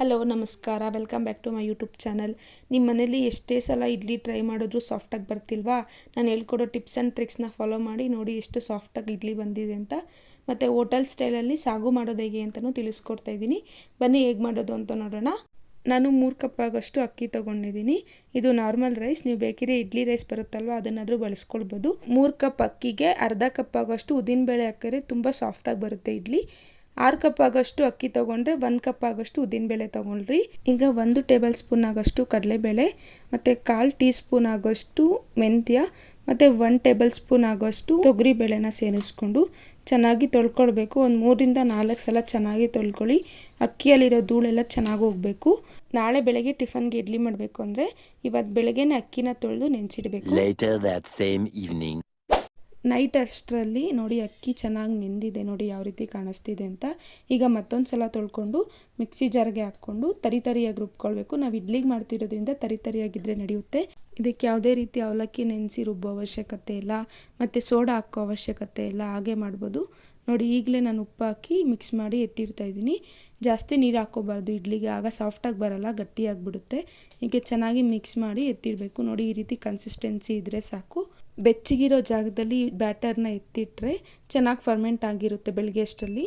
Hello ನಮಸ್ಕಾರ, welcome back to my YouTube channel. ನಿಮ್ಮ ಮನೇಲಿ ಎಷ್ಟೇ ಸಲ ಇಡ್ಲಿ ಟ್ರೈ ಮಾಡಿದ್ರೂ ಸಾಫ್ಟಾಗಿ ಬರ್ತಿಲ್ವಾ? ನಾನು ಹೇಳ್ಕೊಡೋ ಟಿಪ್ಸ್ ಆ್ಯಂಡ್ ಟ್ರಿಕ್ಸ್ನ ಫಾಲೋ ಮಾಡಿ ನೋಡಿ ಎಷ್ಟು ಸಾಫ್ಟಾಗಿ ಇಡ್ಲಿ ಬಂದಿದೆ ಅಂತ. ಮತ್ತು ಹೋಟೆಲ್ ಸ್ಟೈಲಲ್ಲಿ ಸಾಗು ಮಾಡೋದು ಹೇಗೆ ಅಂತಲೂ ತಿಳಿಸ್ಕೊಡ್ತಾ ಇದ್ದೀನಿ. ಬನ್ನಿ ಹೇಗೆ ಮಾಡೋದು ಅಂತ ನೋಡೋಣ. ನಾನು 3 ಕಪ್ ಆಗೋಷ್ಟು ಅಕ್ಕಿ ತೊಗೊಂಡಿದ್ದೀನಿ. ಇದು ನಾರ್ಮಲ್ ರೈಸ್. ನೀವು ಬೇಕಿದ್ರೆ ಇಡ್ಲಿ ರೈಸ್ ಬರುತ್ತಲ್ವ, ಅದನ್ನಾದರೂ ಬಳಸ್ಕೊಳ್ಬೋದು. 3 ಕಪ್ ಅಕ್ಕಿಗೆ ಅರ್ಧ ಕಪ್ ಆಗೋಷ್ಟು ಉದ್ದಿನಬೇಳೆ ಹಾಕಿದ್ರೆ ತುಂಬ ಸಾಫ್ಟಾಗಿ ಬರುತ್ತೆ ಇಡ್ಲಿ. 6 ಕಪ್ ಆಗೋಷ್ಟು ಅಕ್ಕಿ ತೊಗೊಂಡ್ರೆ 1 ಕಪ್ ಆಗೋಷ್ಟು ಉದ್ದಿನಬೇಳೆ ತೊಗೊಳ್ರಿ. ಈಗ 1 ಟೇಬಲ್ ಸ್ಪೂನ್ ಆಗೋಷ್ಟು ಕಡಲೆಬೇಳೆ ಮತ್ತು 1/4 ಟೀ ಸ್ಪೂನ್ ಆಗೋಷ್ಟು ಮೆಂತ್ಯ ಮತ್ತು 1 ಟೇಬಲ್ ಸ್ಪೂನ್ ಆಗೋಷ್ಟು ತೊಗರಿ ಬೇಳೆನ ಸೇರಿಸ್ಕೊಂಡು ಚೆನ್ನಾಗಿ ತೊಳ್ಕೊಳ್ಬೇಕು. ಒಂದು 3 ರಿಂದ 4 ಸಲ ಚೆನ್ನಾಗಿ ತೊಳ್ಕೊಳ್ಳಿ. ಅಕ್ಕಿಯಲ್ಲಿರೋ ಧೂಳೆಲ್ಲ ಚೆನ್ನಾಗಿ ಹೋಗಬೇಕು. ನಾಳೆ ಬೆಳಗ್ಗೆ ಟಿಫನ್ಗೆ ಇಡ್ಲಿ ಮಾಡಬೇಕು ಅಂದರೆ ಇವತ್ತು ಬೆಳಗ್ಗೆನೇ ಅಕ್ಕಿನ ತೊಳೆದು ನೆನೆಸಿಡಬೇಕು. ನೈಟ್ ಅಷ್ಟರಲ್ಲಿ ನೋಡಿ ಅಕ್ಕಿ ಚೆನ್ನಾಗಿ ನೆಂದಿದೆ, ನೋಡಿ ಯಾವ ರೀತಿ ಕಾಣಿಸ್ತಿದೆ ಅಂತ. ಈಗ ಮತ್ತೊಂದು ಸಲ ತೊಳ್ಕೊಂಡು ಮಿಕ್ಸಿ ಜಾರ್ಗೆ ಹಾಕ್ಕೊಂಡು ತರಿಯಾಗಿ ರುಬ್ಕೊಳ್ಬೇಕು. ನಾವು ಇಡ್ಲಿಗೆ ಮಾಡ್ತಿರೋದ್ರಿಂದ ತರಿಯಾಗಿದ್ದರೆ ನಡೆಯುತ್ತೆ. ಇದಕ್ಕೆ ಯಾವುದೇ ರೀತಿ ಅವಲಕ್ಕಿ ನೆನೆಸಿ ರುಬ್ಬೋ ಅವಶ್ಯಕತೆ ಇಲ್ಲ ಮತ್ತು ಸೋಡಾ ಹಾಕೋ ಅವಶ್ಯಕತೆ ಇಲ್ಲ, ಹಾಗೆ ಮಾಡ್ಬೋದು. ನೋಡಿ ಈಗಲೇ ನಾನು ಉಪ್ಪು ಹಾಕಿ ಮಿಕ್ಸ್ ಮಾಡಿ ಎತ್ತಿಡ್ತಾ ಇದ್ದೀನಿ. ಜಾಸ್ತಿ ನೀರು ಹಾಕೋಬಾರ್ದು ಇಡ್ಲಿಗೆ, ಆಗ ಸಾಫ್ಟಾಗಿ ಬರಲ್ಲ, ಗಟ್ಟಿಯಾಗಿಬಿಡುತ್ತೆ. ಹೀಗೆ ಚೆನ್ನಾಗಿ ಮಿಕ್ಸ್ ಮಾಡಿ ಎತ್ತಿಡಬೇಕು. ನೋಡಿ ಈ ರೀತಿ ಕನ್ಸಿಸ್ಟೆನ್ಸಿ ಇದ್ದರೆ ಸಾಕು. ಬೆಚ್ಚಗಿರೋ ಜಾಗದಲ್ಲಿ ಬ್ಯಾಟರ್ನ ಎತ್ತಿಟ್ರೆ ಚೆನ್ನಾಗಿ ಫರ್ಮೆಂಟ್ ಆಗಿರುತ್ತೆ ಬೆಳಗ್ಗೆ ಅಷ್ಟರಲ್ಲಿ.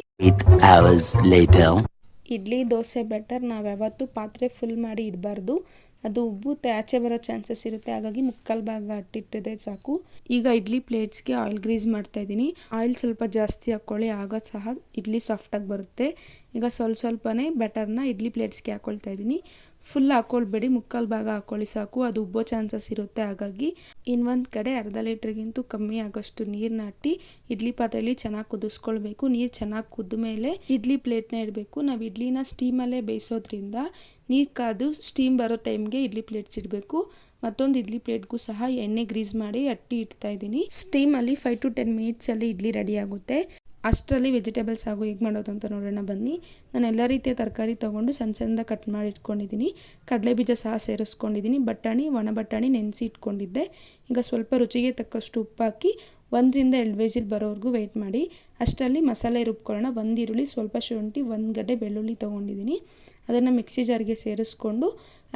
ಇಡ್ಲಿ ದೋಸೆ ಬ್ಯಾಟರ್ ನಾವು ಯಾವತ್ತೂ ಪಾತ್ರೆ ಫುಲ್ ಮಾಡಿ ಇಡಬಾರ್ದು, ಅದು ಉಬ್ಬುತ್ತೆ, ಆಚೆ ಬರೋ ಚಾನ್ಸಸ್ ಇರುತ್ತೆ. ಹಾಗಾಗಿ ಮುಕ್ಕಾಲು ಭಾಗ ಅಟ್ಟಿಟ್ಟಿದೆ ಸಾಕು. ಈಗ ಇಡ್ಲಿ ಪ್ಲೇಟ್ಸ್ಗೆ ಆಯಿಲ್ ಗ್ರೀಸ್ ಮಾಡ್ತಾ ಇದ್ದೀನಿ. ಆಯಿಲ್ ಸ್ವಲ್ಪ ಜಾಸ್ತಿ ಹಾಕ್ಕೊಳ್ಳಿ, ಆಗ ಸಹ ಇಡ್ಲಿ ಸಾಫ್ಟಾಗಿ ಬರುತ್ತೆ. ಈಗ ಸ್ವಲ್ಪನೇ ಬ್ಯಾಟರ್ನ ಇಡ್ಲಿ ಪ್ಲೇಟ್ಸ್ಗೆ ಹಾಕ್ಕೊಳ್ತಾ ಇದ್ದೀನಿ. ಫುಲ್ ಹಾಕ್ಕೊಳ್ಬೇಡಿ, ಮುಕ್ಕಾಲು ಭಾಗ ಹಾಕ್ಕೊಳ್ಳಿ ಸಾಕು, ಅದು ಉಬ್ಬೋ ಚಾನ್ಸಸ್ ಇರುತ್ತೆ. ಹಾಗಾಗಿ ಇನ್ನೊಂದು ಕಡೆ ಅರ್ಧ ಲೀಟ್ರಿಗಿಂತೂ ಕಮ್ಮಿ ಆಗೋಷ್ಟು ನೀರನ್ನ ಹಾಕಿ ಇಡ್ಲಿ ಪಾತ್ರೆಯಲ್ಲಿ ಚೆನ್ನಾಗಿ ಕುದಿಸ್ಕೊಳ್ಬೇಕು. ನೀರು ಚೆನ್ನಾಗಿ ಕುದ್ದ ಮೇಲೆ ಇಡ್ಲಿ ಪ್ಲೇಟ್ನ ಇಡಬೇಕು. ನಾವು ಇಡ್ಲಿನ ಸ್ಟೀಮಲ್ಲೇ ಬೇಯಿಸೋದ್ರಿಂದ ನೀರು ಕಾದು ಸ್ಟೀಮ್ ಬರೋ ಟೈಮ್ಗೆ ಇಡ್ಲಿ ಪ್ಲೇಟ್ಸ್ ಇಡಬೇಕು. ಮತ್ತೊಂದು ಇಡ್ಲಿ ಪ್ಲೇಟ್ಗೂ ಸಹ ಎಣ್ಣೆ ಗ್ರೀಸ್ ಮಾಡಿ ಅಟ್ಟಿ ಇಡ್ತಾ ಇದ್ದೀನಿ. ಸ್ಟೀಮಲ್ಲಿ 5 to 10 ಮಿನಿಟ್ಸಲ್ಲಿ ಇಡ್ಲಿ ರೆಡಿ ಆಗುತ್ತೆ. ಅಷ್ಟರಲ್ಲಿ ವೆಜಿಟೇಬಲ್ಸ್ ಹಾಗೂ ಹೇಗೆ ಮಾಡೋದು ಅಂತ ನೋಡೋಣ ಬನ್ನಿ. ನಾನು ಎಲ್ಲ ರೀತಿಯ ತರಕಾರಿ ತೊಗೊಂಡು ಸಣ್ಣದಾಗಿ ಕಟ್ ಮಾಡಿ ಇಟ್ಕೊಂಡಿದ್ದೀನಿ. ಕಡಲೆ ಬೀಜ ಸಹ ಸೇರಿಸ್ಕೊಂಡಿದ್ದೀನಿ. ಬಟಾಣಿ, ಒಣ ಬಟಾಣಿ ನೆನೆಸಿ ಇಟ್ಕೊಂಡಿದ್ದೆ. ಈಗ ಸ್ವಲ್ಪ ರುಚಿಗೆ ತಕ್ಕಷ್ಟು ಉಪ್ಪು ಹಾಕಿ 1 ರಿಂದ 2 ವಿಸಿಲ್ ಬರೋವರೆಗೂ ವೆಯ್ಟ್ ಮಾಡಿ. ಅಷ್ಟರಲ್ಲಿ ಮಸಾಲೆ ರುಬ್ಕೊಳ್ಳೋಣ. 1 ಈರುಳ್ಳಿ, ಸ್ವಲ್ಪ ಶುಂಠಿ, 1 ಗಡ್ಡೆ ಬೆಳ್ಳುಳ್ಳಿ ತೊಗೊಂಡಿದ್ದೀನಿ. ಅದನ್ನು ಮಿಕ್ಸಿ ಜಾರ್ಗೆ ಸೇರಿಸ್ಕೊಂಡು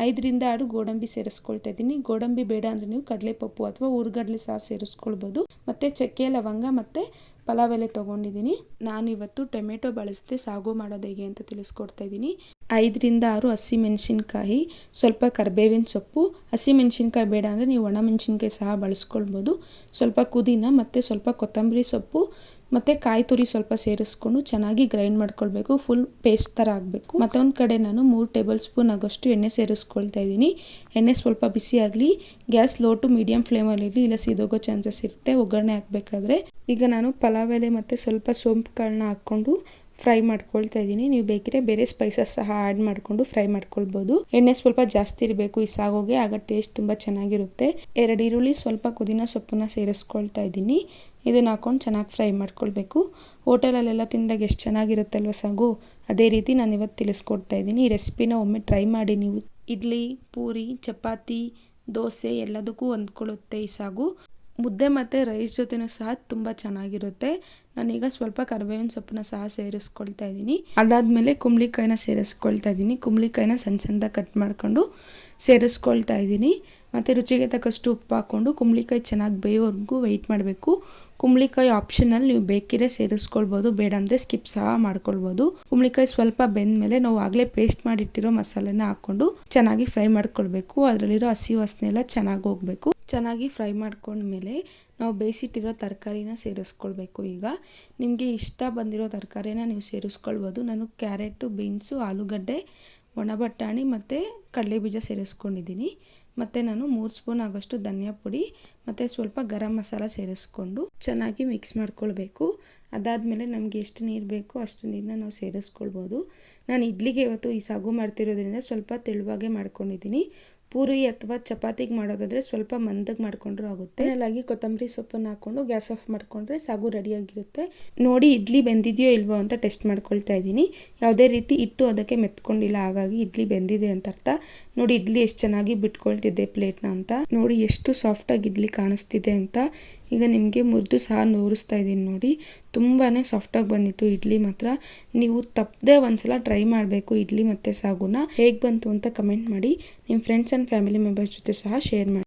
5 ರಿಂದ 6 ಗೋಡಂಬಿ ಸೇರಿಸ್ಕೊಳ್ತಾ ಇದ್ದೀನಿ. ಗೋಡಂಬಿ ಬೇಡ ಅಂದರೆ ನೀವು ಕಡಲೆಪಪ್ಪು ಅಥವಾ ಹುರ್ಗಡ್ಲೆ ಸಹ ಸೇರಿಸ್ಕೊಳ್ಬೋದು. ಮತ್ತು ಚಕ್ಕೆ, ಲವಂಗ ಮತ್ತು ಪಲಾವ್ ಎಲೆ ತೊಗೊಂಡಿದ್ದೀನಿ. ನಾನು ಇವತ್ತು ಟೊಮೆಟೊ ಬಳಸದೆ ಸಾಗು ಮಾಡೋದು ಹೇಗೆ ಅಂತ ತಿಳಿಸ್ಕೊಡ್ತಾ ಇದ್ದೀನಿ. 5 ರಿಂದ 6 ಹಸಿಮೆಣಸಿನ್ಕಾಯಿ, ಸ್ವಲ್ಪ ಕರಿಬೇವಿನ ಸೊಪ್ಪು, ಹಸಿಮೆಣಸಿನ್ಕಾಯಿ ಬೇಡ ಅಂದರೆ ನೀವು ಒಣಮೆಣಸಿನ್ಕಾಯಿ ಸಹ ಬಳಸ್ಕೊಳ್ಬೋದು. ಸ್ವಲ್ಪ ಪುದೀನ ಮತ್ತು ಸ್ವಲ್ಪ ಕೊತ್ತಂಬರಿ ಸೊಪ್ಪು ಮತ್ತು ಕಾಯಿ ತುರಿ ಸ್ವಲ್ಪ ಸೇರಿಸ್ಕೊಂಡು ಚೆನ್ನಾಗಿ ಗ್ರೈಂಡ್ ಮಾಡ್ಕೊಳ್ಬೇಕು. ಫುಲ್ ಪೇಸ್ಟ್ ಥರ ಆಗಬೇಕು. ಮತ್ತೊಂದು ಕಡೆ ನಾನು 3 ಟೇಬಲ್ ಸ್ಪೂನ್ ಆಗೋಷ್ಟು ಎಣ್ಣೆ ಸೇರಿಸ್ಕೊಳ್ತಾ ಇದ್ದೀನಿ. ಎಣ್ಣೆ ಸ್ವಲ್ಪ ಬಿಸಿ ಆಗಲಿ. ಗ್ಯಾಸ್ ಲೋ ಟು ಮೀಡಿಯಂ ಫ್ಲೇಮಲ್ಲಿರಲಿ, ಇಲ್ಲ ಸಿದೋಗೋ ಚಾನ್ಸಸ್ ಇರುತ್ತೆ ಒಗ್ಗರಣೆ ಹಾಕಬೇಕಾದ್ರೆ. ಈಗ ನಾನು ಪಲಾವ್ ಎಲೆ ಮತ್ತು ಸ್ವಲ್ಪ ಸೋಂಪು ಕಾಳನ್ನ ಹಾಕ್ಕೊಂಡು ಫ್ರೈ ಮಾಡ್ಕೊಳ್ತಾ ಇದ್ದೀನಿ. ನೀವು ಬೇಕಿದ್ರೆ ಬೇರೆ ಸ್ಪೈಸಸ್ ಸಹ ಆ್ಯಡ್ ಮಾಡಿಕೊಂಡು ಫ್ರೈ ಮಾಡ್ಕೊಳ್ಬೋದು. ಎಣ್ಣೆ ಸ್ವಲ್ಪ ಜಾಸ್ತಿ ಇರಬೇಕು ಈ ಸಾಗೋಗೆ, ಆಗ ಟೇಸ್ಟ್ ತುಂಬ ಚೆನ್ನಾಗಿರುತ್ತೆ. 2 ಈರುಳ್ಳಿ, ಸ್ವಲ್ಪ ಪುದೀನ ಸೊಪ್ಪನ್ನ ಸೇರಿಸ್ಕೊಳ್ತಾ ಇದ್ದೀನಿ. ಇದನ್ನು ಹಾಕ್ಕೊಂಡು ಚೆನ್ನಾಗಿ ಫ್ರೈ ಮಾಡ್ಕೊಳ್ಬೇಕು. ಹೋಟೆಲಲ್ಲೆಲ್ಲ ತಿಂದಾಗ ಎಷ್ಟು ಚೆನ್ನಾಗಿರುತ್ತಲ್ವ ಸಾಗು, ಅದೇ ರೀತಿ ನಾನು ಇವತ್ತು ತಿಳಿಸ್ಕೊಡ್ತಾ ಇದ್ದೀನಿ. ಈ ರೆಸಿಪಿನ ಒಮ್ಮೆ ಟ್ರೈ ಮಾಡಿ ನೀವು. ಇಡ್ಲಿ, ಪೂರಿ, ಚಪಾತಿ, ದೋಸೆ ಎಲ್ಲದಕ್ಕೂ ಹೊಂದ್ಕೊಳ್ಳುತ್ತೆ ಈ ಸಾಗು. ಮುದ್ದೆ ಮತ್ತು ರೈಸ್ ಜೊತೆನೂ ಸಹ ತುಂಬ ಚೆನ್ನಾಗಿರುತ್ತೆ. ನಾನೀಗ ಸ್ವಲ್ಪ ಕರಿಬೇವಿನ ಸೊಪ್ಪನ್ನ ಸಹ ಸೇರಿಸ್ಕೊಳ್ತಾ ಇದ್ದೀನಿ. ಅದಾದಮೇಲೆ ಕುಂಬಳಿಕಾಯಿನ ಸೇರಿಸ್ಕೊಳ್ತಾ ಇದ್ದೀನಿ. ಕುಂಬಳಿಕಾಯಿನ ಸಣ್ಣದಾಗಿ ಕಟ್ ಮಾಡ್ಕೊಂಡು ಸೇರಿಸ್ಕೊಳ್ತಾ ಇದ್ದೀನಿ. ಮತ್ತು ರುಚಿಗೆ ತಕ್ಕಷ್ಟು ಉಪ್ಪು ಹಾಕ್ಕೊಂಡು ಕುಂಬಳಿಕಾಯಿ ಚೆನ್ನಾಗಿ ಬೇಯೋವರೆಗೂ ವೆಯ್ಟ್ ಮಾಡಬೇಕು. ಕುಂಬಳಿಕಾಯಿ ಆಪ್ಷನಲ್, ನೀವು ಬೇಕಿದ್ರೆ ಸೇರಿಸ್ಕೊಳ್ಬೋದು, ಬೇಡ ಅಂದರೆ ಸ್ಕಿಪ್ ಸಹ ಮಾಡ್ಕೊಳ್ಬೋದು. ಕುಂಬಳಿಕಾಯಿ ಸ್ವಲ್ಪ ಬೆಂದಮೇಲೆ ನಾವು ಆಗಲೇ ಪೇಸ್ಟ್ ಮಾಡಿಟ್ಟಿರೋ ಮಸಾಲೆನ ಹಾಕ್ಕೊಂಡು ಚೆನ್ನಾಗಿ ಫ್ರೈ ಮಾಡ್ಕೊಳ್ಬೇಕು. ಅದರಲ್ಲಿರೋ ಹಸಿ ವಾಸನೆ ಎಲ್ಲ ಚೆನ್ನಾಗಿ ಹೋಗಬೇಕು. ಚೆನ್ನಾಗಿ ಫ್ರೈ ಮಾಡ್ಕೊಂಡ್ಮೇಲೆ ನಾವು ಬೇಯಿಸಿಟ್ಟಿರೋ ತರಕಾರಿನ ಸೇರಿಸ್ಕೊಳ್ಬೇಕು. ಈಗ ನಿಮಗೆ ಇಷ್ಟ ಬಂದಿರೋ ತರಕಾರಿನ ನೀವು ಸೇರಿಸ್ಕೊಳ್ಬೋದು. ನಾನು ಕ್ಯಾರೆಟು, ಬೀನ್ಸು, ಆಲೂಗಡ್ಡೆ, ಒಣ ಬಟಾಣಿ ಮತ್ತು ಕಡಲೆ ಬೀಜ ಸೇರಿಸ್ಕೊಂಡಿದ್ದೀನಿ. ಮತ್ತು ನಾನು 3 ಸ್ಪೂನ್ ಆಗೋಷ್ಟು ಧನಿಯಾ ಪುಡಿ ಮತ್ತು ಸ್ವಲ್ಪ ಗರಂ ಮಸಾಲ ಸೇರಿಸ್ಕೊಂಡು ಚೆನ್ನಾಗಿ ಮಿಕ್ಸ್ ಮಾಡ್ಕೊಳ್ಬೇಕು. ಅದಾದಮೇಲೆ ನಮಗೆ ಎಷ್ಟು ನೀರು ಬೇಕೋ ಅಷ್ಟು ನೀರನ್ನ ನಾವು ಸೇರಿಸ್ಕೊಳ್ಬೋದು. ನಾನು ಇಡ್ಲಿಗೆ ಇವತ್ತು ಈ ಸಾಗು ಮಾಡ್ತಿರೋದ್ರಿಂದ ಸ್ವಲ್ಪ ತೆಳುವಾಗೆ ಮಾಡ್ಕೊಂಡಿದ್ದೀನಿ. ಪೂರಿ ಅಥವಾ ಚಪಾತಿಗೆ ಮಾಡೋದಾದರೆ ಸ್ವಲ್ಪ ಮಂದಕ್ಕೆ ಮಾಡಿಕೊಂಡ್ರೂ ಆಗುತ್ತೆ. ಫೈನಲಾಗಿ ಕೊತ್ತಂಬರಿ ಸೊಪ್ಪನ್ನು ಹಾಕ್ಕೊಂಡು ಗ್ಯಾಸ್ ಆಫ್ ಮಾಡಿಕೊಂಡ್ರೆ ಸಾಗು ರೆಡಿಯಾಗಿರುತ್ತೆ. ನೋಡಿ ಇಡ್ಲಿ ಬೆಂದಿದೆಯೋ ಇಲ್ವೋ ಅಂತ ಟೆಸ್ಟ್ ಮಾಡ್ಕೊಳ್ತಾ ಇದ್ದೀನಿ. ಯಾವುದೇ ರೀತಿ ಹಿಟ್ಟು ಅದಕ್ಕೆ ಮೆತ್ಕೊಂಡಿಲ್ಲ, ಹಾಗಾಗಿ ಇಡ್ಲಿ ಬೆಂದಿದೆ ಅಂತ ಅರ್ಥ. ನೋಡಿ ಇಡ್ಲಿ ಎಷ್ಟು ಚೆನ್ನಾಗಿ ಬಿಟ್ಕೊಳ್ತಿದ್ದೆ ಪ್ಲೇಟ್ನ ಅಂತ. ನೋಡಿ ಎಷ್ಟು ಸಾಫ್ಟಾಗಿ ಇಡ್ಲಿ ಕಾಣಿಸ್ತಿದೆ ಅಂತ. ಈಗ ನಿಮಗೆ ಮುರಿದು ಸಹ ತೋರಿಸ್ತಾ ಇದ್ದೀನಿ ನೋಡಿ. ತುಂಬಾ ಸಾಫ್ಟಾಗಿ ಬಂದಿತ್ತು ಇಡ್ಲಿ ಮಾತ್ರ. ನೀವು ತಪ್ಪದೆ ಒಂದ್ಸಲ ಟ್ರೈ ಮಾಡಬೇಕು ಇಡ್ಲಿ ಮತ್ತು ಸಾಗುನ. ಹೇಗೆ ಬಂತು ಅಂತ ಕಮೆಂಟ್ ಮಾಡಿ. ನಿಮ್ಮ ಫ್ರೆಂಡ್ಸ್ ಆ್ಯಂಡ್ ಫ್ಯಾಮಿಲಿ ಮೆಂಬರ್ಸ್ ಜೊತೆ ಸಹ ಶೇರ್ ಮಾಡಿ.